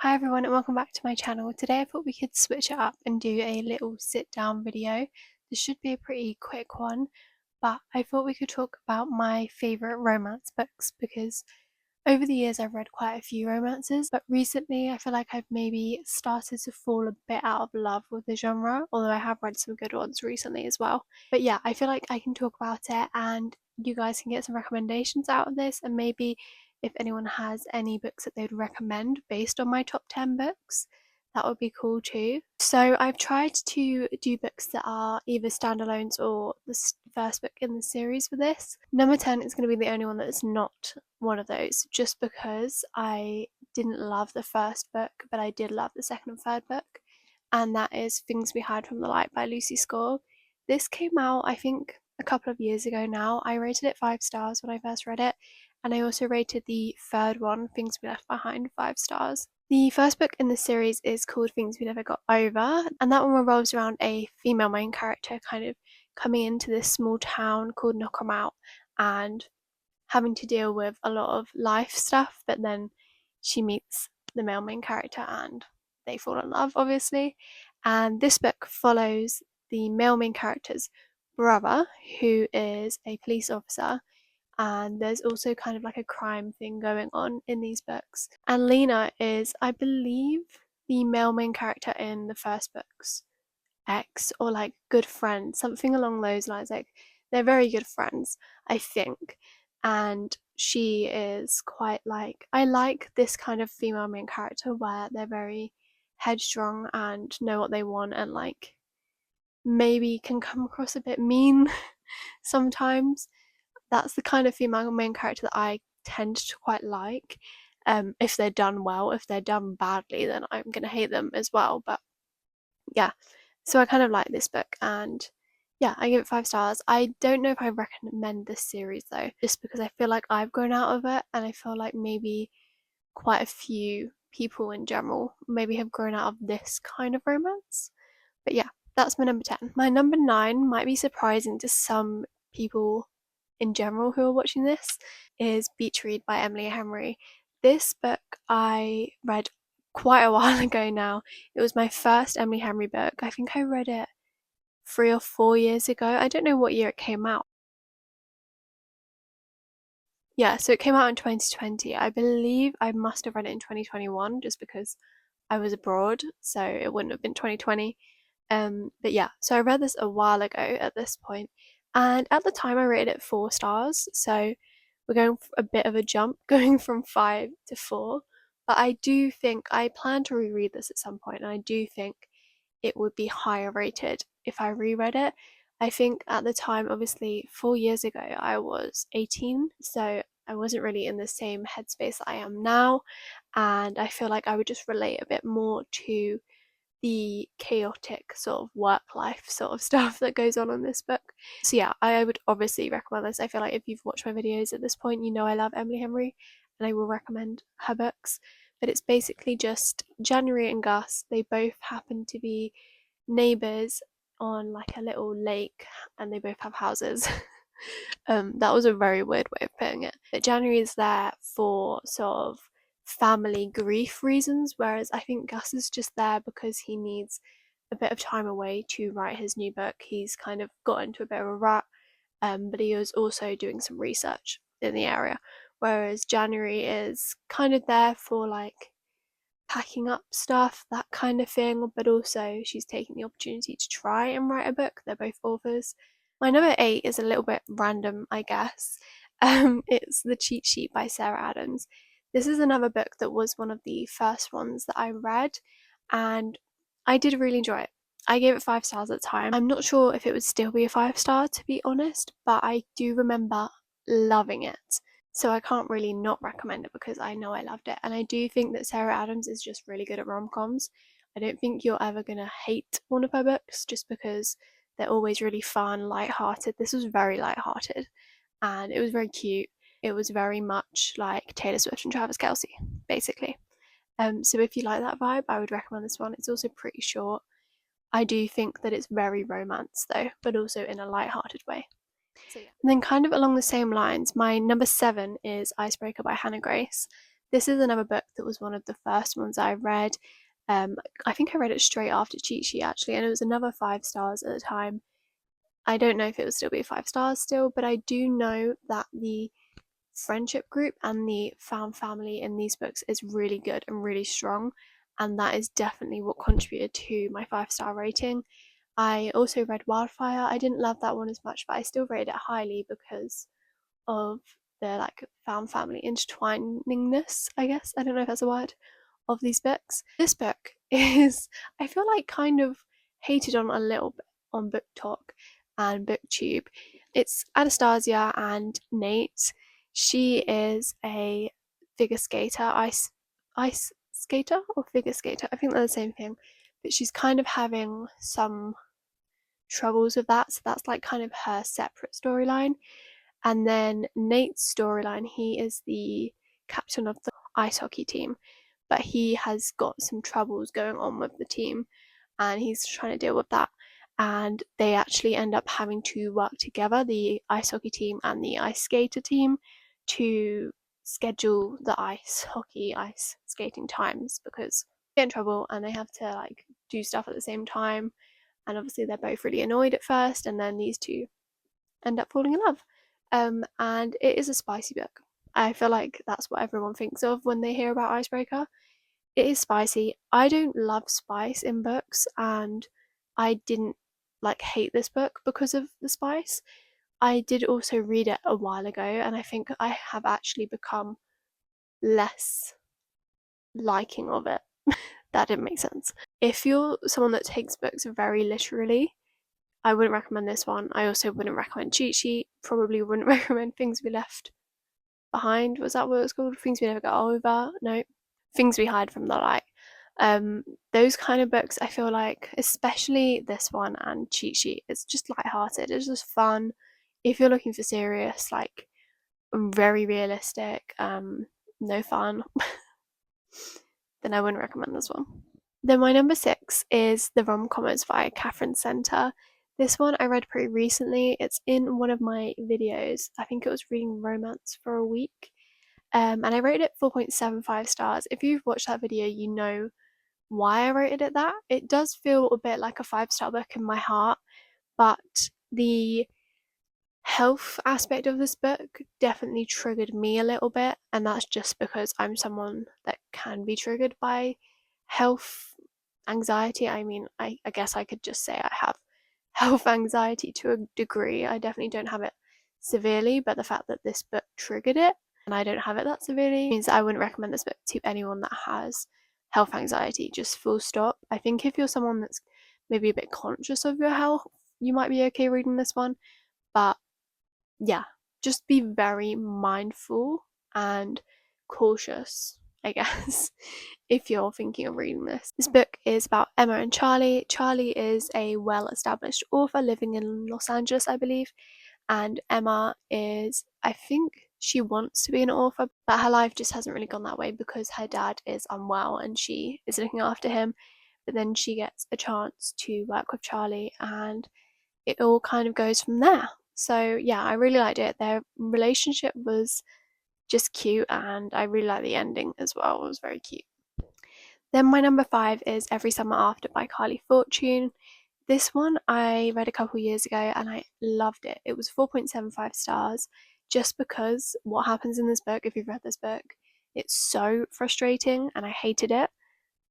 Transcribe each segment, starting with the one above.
Hi everyone and welcome back to my channel. Today I thought we could switch it up and do a little sit down video. This should be a pretty quick one, but I thought we could talk about my favourite romance books because over the years I've read quite a few romances, but recently I feel like I've maybe started to fall a bit out of love with the genre, although I have read some good ones recently as well. But yeah, I feel like I can talk about it and you guys can get some recommendations out of this, and maybe if anyone has any books that they'd recommend based on my top 10 books, that would be cool too. So I've tried to do books that are either standalones or the first book in the series for this. Number 10 is going to be the only one that is not one of those, just because I didn't love the first book, but I did love the second and third book, and that is Things We Hide from the Light by Lucy Score. This came out, I think, a couple of years ago now. I rated it 5 stars when I first read it, and I also rated the third one, Things We Left Behind, 5 stars. The first book in the series is called Things We Never Got Over, and that one revolves around a female main character kind of coming into this small town called Knockemout and having to deal with a lot of life stuff, but then she meets the male main character and they fall in love, obviously. And this book follows the male main character's brother, who is a police officer, and there's also kind of like a crime thing going on in these books. And Lena is, I believe, the male main character in the first book's ex, or like good friend, something along those lines. Like they're very good friends, I think. And she is quite like, I like this kind of female main character where they're very headstrong and know what they want, and like maybe can come across a bit mean sometimes. That's the kind of female main character that I tend to quite like. If they're done well. If they're done badly, then I'm gonna hate them as well. But yeah, so I kind of like this book, and yeah, I give it 5 stars. I don't know if I recommend this series though, just because I feel like I've grown out of it, and I feel like maybe quite a few people in general maybe have grown out of this kind of romance. But yeah, that's my number 10. My number 9 might be surprising to some people in general who are watching this, is Beach Read by Emily Henry. This book I read quite a while ago now. It was my first Emily Henry book. I think I read it 3 or 4 years ago. I don't know what year it came out. Yeah, so it came out in 2020. I believe I must have read it in 2021 just because I was abroad, so it wouldn't have been 2020. But yeah, so I read this a while ago at this point, and at the time I rated it 4 stars. So we're going for a bit of a jump, going from 5 to 4. But I do think I plan to reread this at some point, and I do think it would be higher rated if I reread it. I think at the time, obviously, 4 years ago, I was 18, so I wasn't really in the same headspace that I am now, and I feel like I would just relate a bit more to the chaotic sort of work life sort of stuff that goes on in this book. So yeah, I would obviously recommend this. I feel like if you've watched my videos at this point, you know I love Emily Henry and I will recommend her books. But it's basically just January and Gus. They both happen to be neighbours on like a little lake, and they both have houses. That was a very weird way of putting it. But January is there for sort of family grief reasons, whereas I think Gus is just there because he needs a bit of time away to write his new book. He's kind of got into a bit of a rut, but he was also doing some research in the area. Whereas January is kind of there for like packing up stuff, that kind of thing, but also she's taking the opportunity to try and write a book. They're both authors. My number 8 is a little bit random, I guess. It's The Cheat Sheet by Sarah Adams. This is another book that was one of the first ones that I read, and I did really enjoy it. I gave it 5 stars at the time. I'm not sure if it would still be a 5 star, to be honest, but I do remember loving it. So I can't really not recommend it because I know I loved it. And I do think that Sarah Adams is just really good at rom-coms. I don't think you're ever going to hate one of her books just because they're always really fun, light-hearted. This was very light-hearted and it was very cute. It was very much like Taylor Swift and Travis Kelce, basically. So if you like that vibe, I would recommend this one. It's also pretty short. I do think that it's very romance though, but also in a light-hearted way. So yeah. And then kind of along the same lines, my number 7 is Icebreaker by Hannah Grace. This is another book that was one of the first ones I read. I think I read it straight after Cheat Sheet actually, and it was another 5 stars at the time. I don't know if it would still be 5 stars still, but I do know that the friendship group and the found family in these books is really good and really strong, and that is definitely what contributed to my 5 star rating. I also read Wildfire. I didn't love that one as much, but I still rated it highly because of the like found family intertwiningness, I guess. I don't know if that's a word, of these books. This book is, I feel like, kind of hated on a little bit on Book Talk and BookTube. It's Anastasia and Nate. She is a figure skater, ice skater or figure skater. I think they're the same thing, but she's kind of having some troubles with that. So that's like kind of her separate storyline. And then Nate's storyline, he is the captain of the ice hockey team, but he has got some troubles going on with the team and he's trying to deal with that. And they actually end up having to work together, the ice hockey team and the ice skater team, to schedule the ice skating times because they get in trouble and they have to like do stuff at the same time. And obviously they're both really annoyed at first, and then these two end up falling in love. And it is a spicy book. I feel like that's what everyone thinks of when they hear about Icebreaker. It is spicy. I don't love spice in books, and I didn't like hate this book because of the spice. I did also read it a while ago, and I think I have actually become less liking of it. That didn't make sense. If you're someone that takes books very literally, I wouldn't recommend this one. I also wouldn't recommend Cheat Sheet. Probably wouldn't recommend Things We Left Behind. Was that what it's called? Things We Never Got Over? No. Things We Hide from the Light. Those kind of books, I feel like, especially this one and Cheat Sheet, it's just light-hearted. It's just fun. If you're looking for serious, like very realistic, no fun, then I wouldn't recommend this one. Then my number 6 is The Rom-Commers by Catherine Center. This one I read pretty recently. It's in one of my videos. I think it was reading romance for a week. And I rated it 4.75 stars. If you've watched that video, you know why I rated it that. It does feel a bit like a 5 star book in my heart, but the health aspect of this book definitely triggered me a little bit, and that's just because I'm someone that can be triggered by health anxiety. I mean, I guess I could just say I have health anxiety to a degree. I definitely don't have it severely, but the fact that this book triggered it and I don't have it that severely means that I wouldn't recommend this book to anyone that has health anxiety, just full stop. I think if you're someone that's maybe a bit conscious of your health, you might be okay reading this one, but yeah, just be very mindful and cautious, I guess, if you're thinking of reading this. This book is about Emma and Charlie. Charlie is a well established author living in Los Angeles, I believe, and Emma is, I think, she wants to be an author, but her life just hasn't really gone that way because her dad is unwell and she is looking after him. But then she gets a chance to work with Charlie, and it all kind of goes from there. So yeah, I really liked it. Their relationship was just cute, and I really like the ending as well. It was very cute. Then my number 5 is Every Summer After by Carly Fortune. This one I read a couple years ago and I loved it. It was 4.75 stars just because what happens in this book, if you've read this book, it's so frustrating and I hated it.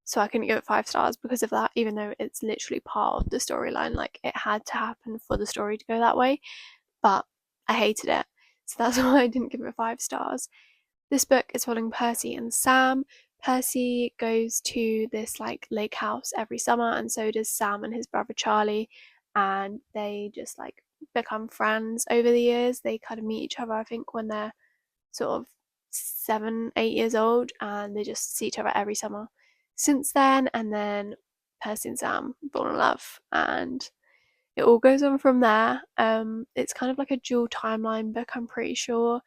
So I couldn't give it 5 stars because of that, even though it's literally part of the storyline. Like, it had to happen for the story to go that way, but I hated it. So that's why I didn't give it 5 stars. This book is following Percy and Sam. Percy goes to this like lake house every summer, and so does Sam and his brother Charlie, and they just like become friends over the years. They kind of meet each other, I think, when they're sort of 7, 8 years old, and they just see each other every summer since then. And then Percy and Sam fall in love, and it all goes on from there. It's kind of like a dual timeline book, I'm pretty sure,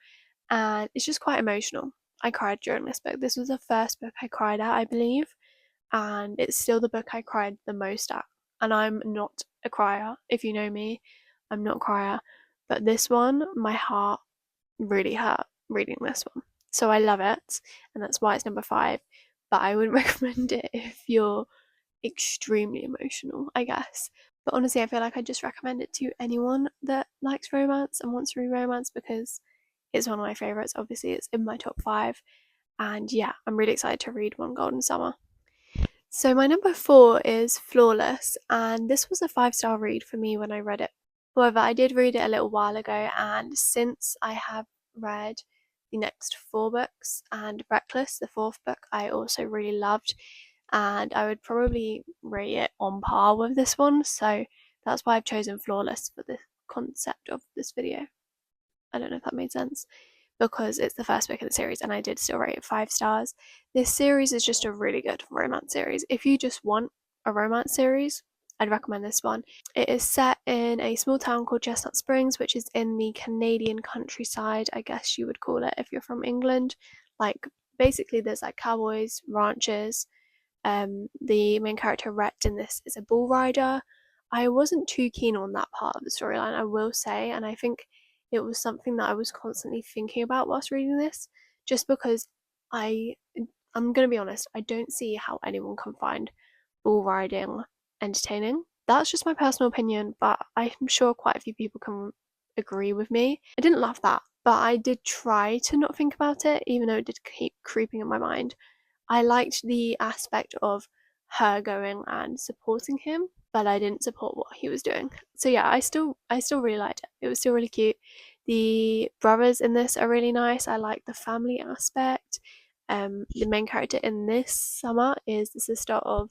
and it's just quite emotional. I cried during this book. This was the first book I cried at, I believe, and it's still the book I cried the most at. And I'm not a crier. If you know me, I'm not a crier. But this one, my heart really hurt reading this one. So I love it, and that's why it's number 5. But I wouldn't recommend it if you're extremely emotional, I guess. But honestly, I feel like I just recommend it to anyone that likes romance and wants to read romance because it's one of my favourites. Obviously, it's in my top 5. And yeah, I'm really excited to read One Golden Summer. So my number 4 is Flawless, and this was a 5-star read for me when I read it. However, I did read it a little while ago, and since I have read the next 4 books and Reckless, the 4th book, I also really loved, and I would probably rate it on par with this one, so that's why I've chosen Flawless for the concept of this video. I don't know if that made sense, because it's the first book in the series and I did still rate it 5 stars. This series is just a really good romance series. If you just want a romance series, I'd recommend this one. It is set in a small town called Chestnut Springs, which is in the Canadian countryside, I guess you would call it if you're from England. Like, basically there's like cowboys, ranches. The main character Rhett in this is a bull rider. I wasn't too keen on that part of the storyline, I will say, and I think it was something that I was constantly thinking about whilst reading this, just because I I'm gonna be honest, I don't see how anyone can find bull riding entertaining. That's just my personal opinion, but I'm sure quite a few people can agree with me. I didn't love that, but I did try to not think about it, even though it did keep creeping in my mind. I liked the aspect of her going and supporting him, but I didn't support what he was doing. So yeah, I still really liked it. It was still really cute. The brothers in this are really nice. I like the family aspect. The main character in this summer is the sister of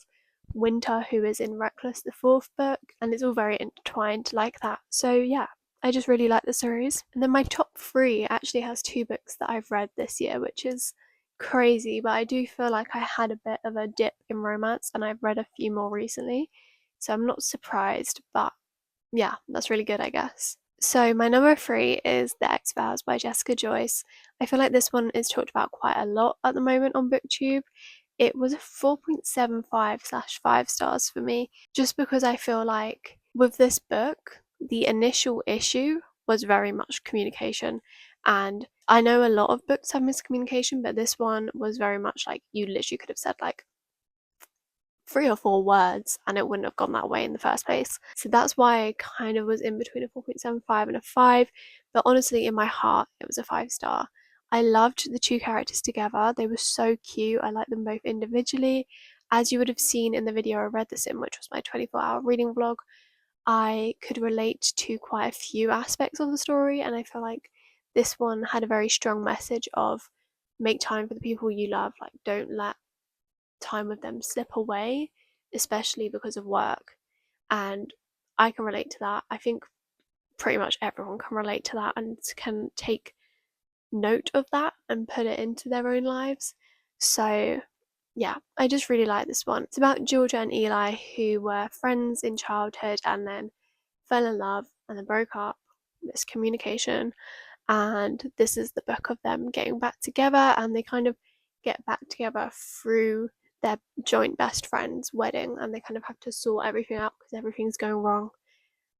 Winter, who is in Reckless, the 4th book, and it's all very intertwined like that. So yeah, I just really like the series. And then my top 3 actually has 2 books that I've read this year, which is crazy, but I do feel like I had a bit of a dip in romance and I've read a few more recently, so I'm not surprised, but yeah, that's really good, I guess. So my number 3 is The X-Files by Jessica Joyce. I feel like this one is talked about quite a lot at the moment on BookTube. It was a 4.75/5 stars for me, just because I feel like with this book, the initial issue was very much communication. And I know a lot of books have miscommunication, but this one was very much like you literally could have said like 3 or 4 words and it wouldn't have gone that way in the first place. So that's why I kind of was in between a 4.75 and a 5. But honestly, in my heart, it was a 5-star. I loved the 2 characters together. They were so cute. I liked them both individually. As you would have seen in the video I read this in, which was my 24-hour reading vlog, I could relate to quite a few aspects of the story, and I feel like this one had a very strong message of make time for the people you love. Like, don't let time with them slip away, especially because of work. And I can relate to that. I think pretty much everyone can relate to that and can take note of that and put it into their own lives. So yeah, I just really like this one. It's about Georgia and Eli, who were friends in childhood and then fell in love and then broke up, miscommunication, and this is the book of them getting back together, and they kind of get back together through their joint best friend's wedding, and they kind of have to sort everything out because everything's going wrong.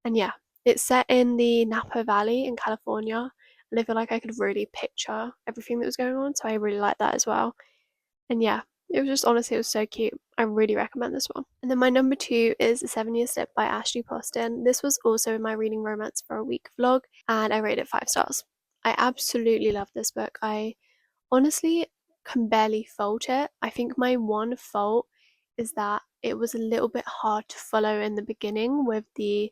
And yeah, it's set in the Napa Valley in California, and I feel like I could really picture everything that was going on, so I really like that as well. And yeah, it was just honestly, it was so cute. I really recommend this one. And then my number 2 is The 7-Year Slip by Ashley Poston. This was also in my Reading Romance for a Week vlog, and I rated it 5 stars. I absolutely love this book. I honestly can barely fault it. I think my one fault is that it was a little bit hard to follow in the beginning with the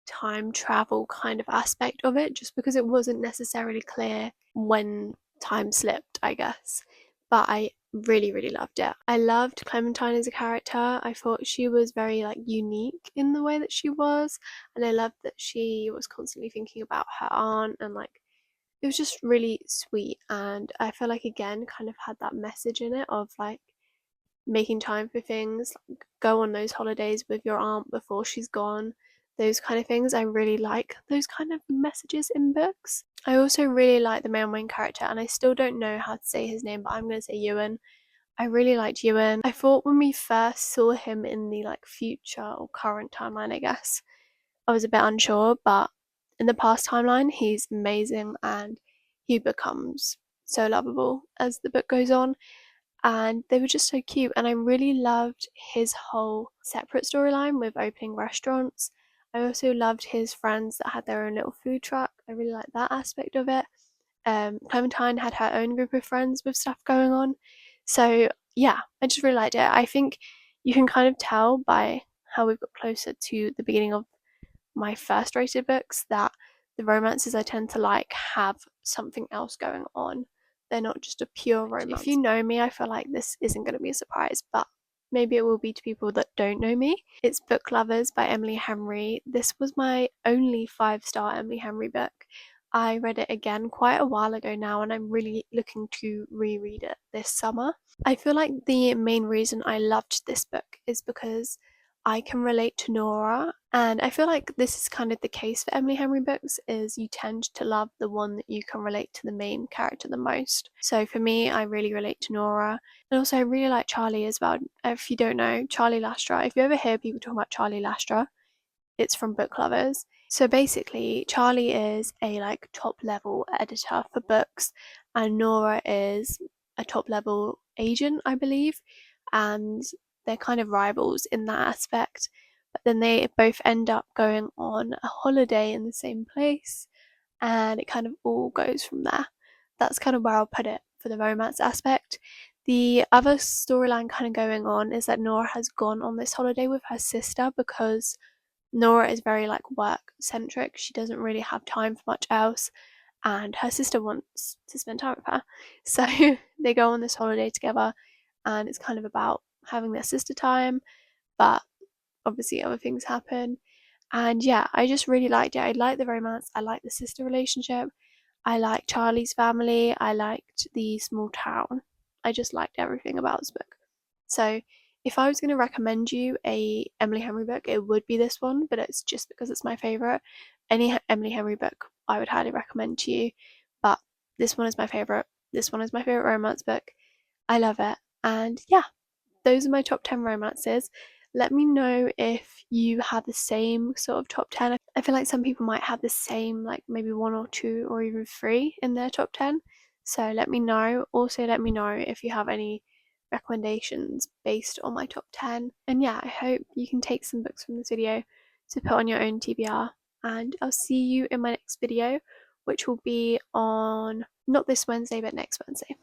time travel kind of aspect of it, just because it wasn't necessarily clear when time slipped, I guess. But I really, really loved it. I loved Clementine as a character. I thought she was very like unique in the way that she was, and I loved that she was constantly thinking about her aunt, and like it was just really sweet. And I feel like again kind of had that message in it of like making time for things, like go on those holidays with your aunt before she's gone, those kind of things. I really like those kind of messages in books. I also really like the male main character, and I still don't know how to say his name, but I'm going to say Ewan. I really liked Ewan. I thought when we first saw him in the like future or current timeline, I guess, I was a bit unsure, but in the past timeline, he's amazing and he becomes so lovable as the book goes on, and they were just so cute. And I really loved his whole separate storyline with opening restaurants. I also loved his friends that had their own little food truck. I really liked that aspect of it. Clementine had her own group of friends with stuff going on. So yeah, I just really liked it. I think you can kind of tell by how we've got closer to the beginning of my first rated books that the romances I tend to like have something else going on. They're not just a pure romance. If you know me, I feel like this isn't going to be a surprise, but maybe it will be to people that don't know me. It's Book Lovers by Emily Henry. This was my only 5-star Emily Henry book. I read it again quite a while ago now, and I'm really looking to reread it this summer. I feel like the main reason I loved this book is because I can relate to Nora, and I feel like this is kind of the case for Emily Henry books, is you tend to love the one that you can relate to the main character the most. So for me, I really relate to Nora, and also I really like Charlie as well. If you don't know, Charlie Lastra, if you ever hear people talk about Charlie Lastra, it's from Book Lovers. So basically, Charlie is a like top level editor for books, and Nora is a top level agent, I believe, and they're kind of rivals in that aspect. But then they both end up going on a holiday in the same place, and it kind of all goes from there. That's kind of where I'll put it for the romance aspect. The other storyline kind of going on is that Nora has gone on this holiday with her sister because Nora is very like work centric. She doesn't really have time for much else, and her sister wants to spend time with her. So they go on this holiday together, and it's kind of about having their sister time, but obviously other things happen. And yeah, I just really liked it. I liked the romance, I liked the sister relationship, I liked Charlie's family, I liked the small town. I just liked everything about this book. So if I was going to recommend you a Emily Henry book, it would be this one, but it's just because it's my favourite. Any Emily Henry book I would highly recommend to you, but this one is my favourite. This one is my favourite romance book. I love it. And yeah, those are my top 10 romances. Let me know if you have the same sort of top 10. I feel like some people might have the same, like maybe one or two or even three in their top 10. So let me know. Also, let me know if you have any recommendations based on my top 10. And yeah, I hope you can take some books from this video to put on your own TBR. And I'll see you in my next video, which will be on not this Wednesday, but next Wednesday.